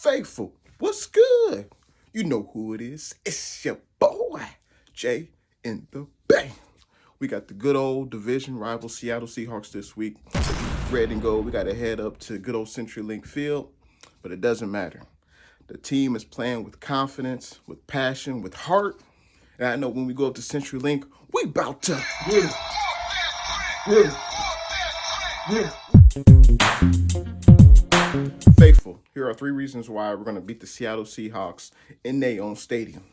Faithful, what's good? You know who it is. It's your boy, Jay in the Bay. We got the good old division rival Seattle Seahawks this week. Red and gold, we got to head up to good old CenturyLink Field, but it doesn't matter. The team is playing with confidence, with passion, with heart. And I know when we go up to CenturyLink, we about to Faithful, here are 3 reasons why we're going to beat the Seattle Seahawks in their own stadium.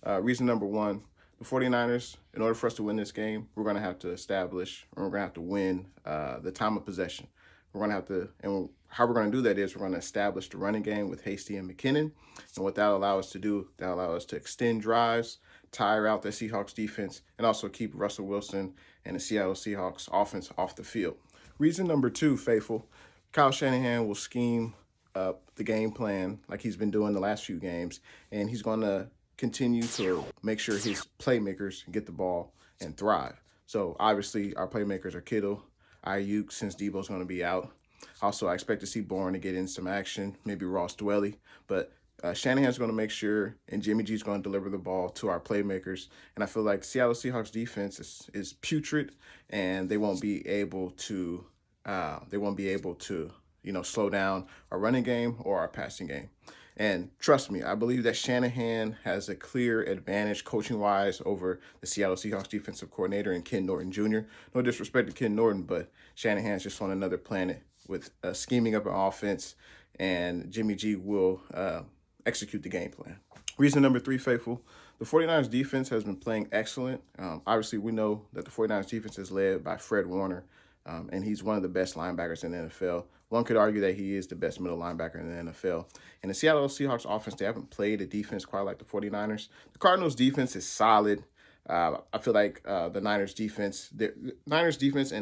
Reason number 1, the 49ers, in order for us to win this game, we're going to have to establish, or we're going to have to win the time of possession. We're going to have to, and how we're going to do that is we're going to establish the running game with Hasty and McKinnon. And what that'll allow us to do, that'll allow us to extend drives, tire out the Seahawks defense, and also keep Russell Wilson and the Seattle Seahawks offense off the field. Reason number 2, Faithful, Kyle Shanahan will scheme up the game plan like he's been doing the last few games, and he's going to continue to make sure his playmakers get the ball and thrive. So obviously our playmakers are Kittle, Ayuk, since Debo's going to be out. Also, I expect to see Bourne to get in some action, maybe Ross Dwelly, but Shanahan's going to make sure, and Jimmy G's going to deliver the ball to our playmakers. And I feel like Seattle Seahawks defense is putrid, and they won't be able to slow down our running game or our passing game. And trust me, I believe that Shanahan has a clear advantage coaching-wise over the Seattle Seahawks defensive coordinator and Ken Norton Jr. No disrespect to Ken Norton, but Shanahan's just on another planet with scheming up an offense, and Jimmy G will execute the game plan. Reason number 3, Faithful, the 49ers defense has been playing excellent. Obviously, we know that the 49ers defense is led by Fred Warner, and he's one of the best linebackers in the NFL. One could argue that he is the best middle linebacker in the NFL. And the Seattle Seahawks offense, they haven't played a defense quite like the 49ers. The Cardinals defense is solid. I feel like the Niners defense and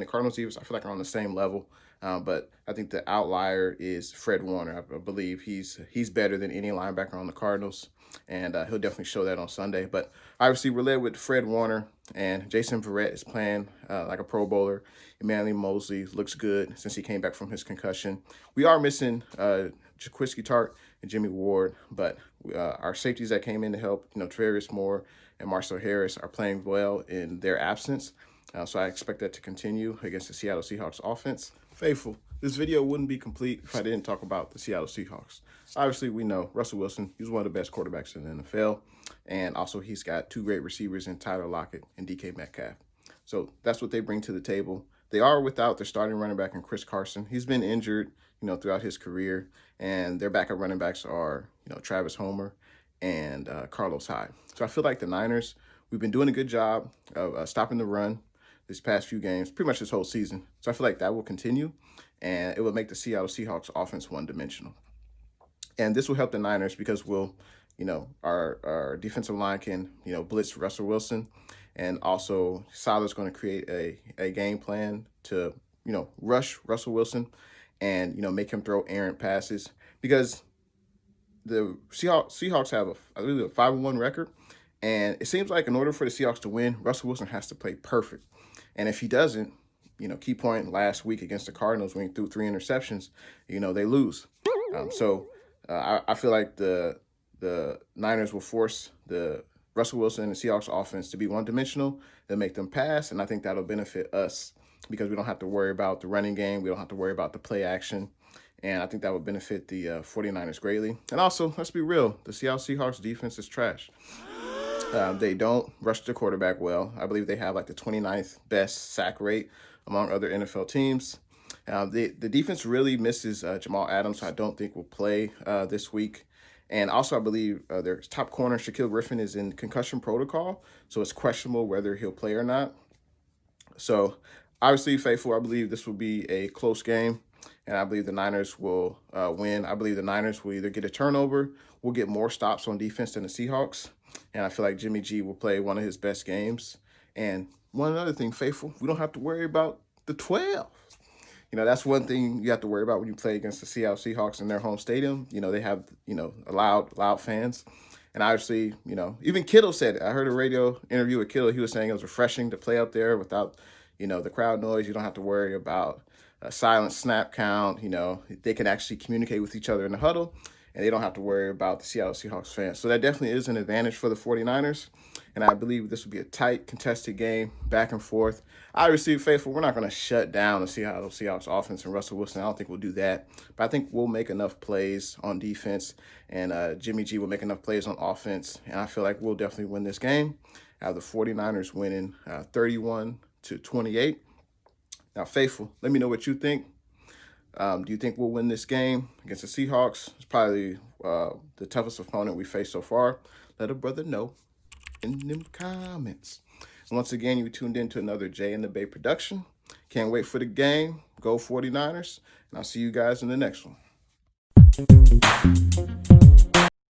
the Cardinals defense, I feel like are on the same level. But I think the outlier is Fred Warner. I believe he's better than any linebacker on the Cardinals, and he'll definitely show that on Sunday. But obviously, we're led with Fred Warner, and Jason Verrett is playing like a Pro Bowler. Emmanuel Mosley looks good since he came back from his concussion. We are missing Jaquiski Tartt and Jimmy Ward, but our safeties that came in to help, Travis Moore and Marcel Harris, are playing well in their absence. So I expect that to continue against the Seattle Seahawks offense. Faithful, this video wouldn't be complete if I didn't talk about the Seattle Seahawks. Obviously, we know Russell Wilson, he's one of the best quarterbacks in the NFL. And also, he's got 2 great receivers in Tyler Lockett and DK Metcalf. So that's what they bring to the table. They are without their starting running back in Chris Carson. He's been injured, throughout his career. And their backup running backs are, Travis Homer and Carlos Hyde. So I feel like the Niners, we've been doing a good job of stopping the run this past few games, pretty much this whole season. So I feel like that will continue, and it will make the Seattle Seahawks offense one-dimensional. And this will help the Niners because our defensive line can, blitz Russell Wilson, and also Saleh's going to create a game plan to, rush Russell Wilson and, make him throw errant passes, because the Seahawks have a 5-1 record, and it seems like in order for the Seahawks to win, Russell Wilson has to play perfect. And if he doesn't, key point last week against the Cardinals when he threw 3 interceptions, they lose. I feel like the Niners will force the Russell Wilson and the Seahawks offense to be one-dimensional. They'll make them pass, and I think that'll benefit us because we don't have to worry about the running game. We don't have to worry about the play action. And I think that would benefit the 49ers greatly. And also, let's be real, the Seattle Seahawks defense is trash. They don't rush the quarterback well. I believe they have like the 29th best sack rate among other NFL teams. The defense really misses Jamal Adams, so I don't think will play this week. And also, I believe their top corner, Shaquille Griffin, is in concussion protocol, so it's questionable whether he'll play or not. So obviously, Faithful, I believe this will be a close game, and I believe the Niners will win. I believe the Niners will either get a turnover, will get more stops on defense than the Seahawks. And I feel like Jimmy G will play one of his best games. And one other thing, Faithful, we don't have to worry about the 12. That's one thing you have to worry about when you play against the Seattle Seahawks in their home stadium. They have, loud fans. And obviously, even Kittle said it. I heard a radio interview with Kittle. He was saying it was refreshing to play up there without, the crowd noise. You don't have to worry about a silent snap count. They can actually communicate with each other in the huddle. and they don't have to worry about the Seattle Seahawks fans. So that definitely is an advantage for the 49ers. And I believe this will be a tight, contested game, back and forth. Obviously, faithful, we're not going to shut down the Seattle Seahawks offense and Russell Wilson. I don't think we'll do that. But I think we'll make enough plays on defense, and Jimmy G will make enough plays on offense. And I feel like we'll definitely win this game. I have the 49ers winning 31-28. Now, faithful, let me know what you think. Do you think we'll win this game against the Seahawks? It's probably the toughest opponent we faced so far. Let a brother know in them comments. And once again, you tuned in to another Jay in the Bay production. Can't wait for the game. Go 49ers. And I'll see you guys in the next one.